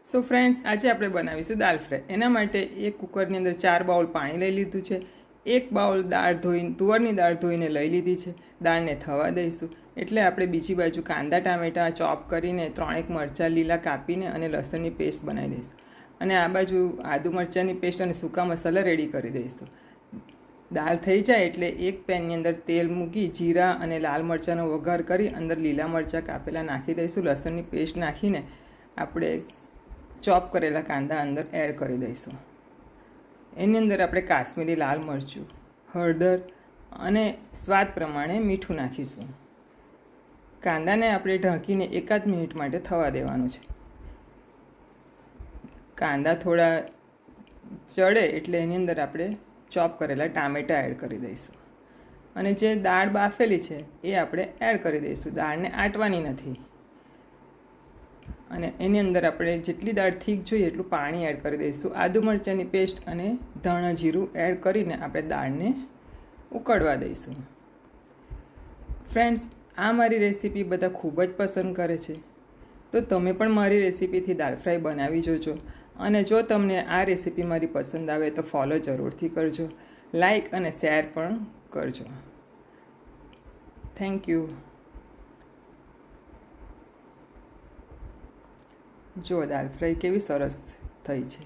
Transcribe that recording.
So friends, આજે આપણે બનાવીશું દાલ ફ્રાય. એના માટે એક કુકરની અંદર 4 બાઉલ પાણી લઈ લીધું છે. 1 બાઉલ તુવરની દાળ ધોઈને લઈ લીધી છે. દાળને થવા દઈશું. એટલે આપણે બીજી બાજુ કાંદા ટામેટાં ચોપ કરીને 3 મરચાં લીલા કાપીને અને લસણની પેસ્ટ બનાવી દઈશું. અને આ બાજુ આદુ મરચાંની પેસ્ટ અને સૂકા મસાલા રેડી કરી દઈશું. દાળ થઈ જાય એટલે એક પેનની અંદર તેલ મૂકી જીરા અને લાલ મરચાંનો વઘાર કરી અંદર લીલા મરચાં કાપેલા નાખી દઈશું. લસણની પેસ્ટ નાખીને આપણે ચોપ કરેલા કાંદા અંદર એડ કરી દઈશું. એની અંદર આપણે કાશ્મીરી લાલ મરચું, હળદર અને સ્વાદ પ્રમાણે મીઠું નાખીશું. કાંદાને આપણે ઢાંકીને 1 મિનિટ માટે થવા દેવાનું છે. કાંદા થોડા ચડે એટલે એની અંદર આપણે ચોપ કરેલા ટામેટાં એડ કરી દઈશું. અને જે દાળ બાફેલી છે એ આપણે એડ કરી દઈશું. દાળને આટવાની નથી. અને એની અંદર આપણે જેટલી દાળ થીક જોઈએ એટલું પાણી એડ કરી દઈશું. આદુ મરચાંની પેસ્ટ અને ધાણા જીરું એડ કરીને આપણે દાળને ઉકળવા દઈશું. ફ્રેન્ડ્સ, આ મારી રેસીપી બધા ખૂબ જ પસંદ કરે છે, તો તમે પણ મારી રેસીપીથી દાલ ફ્રાય બનાવી જોજો. અને જો તમને આ રેસીપી મારી પસંદ આવે તો ફોલો જરૂરથી કરજો. લાઈક અને શેર પણ કરજો. Thank you. જો દાલ ફ્રાય કેવી સરસ થઈ છે.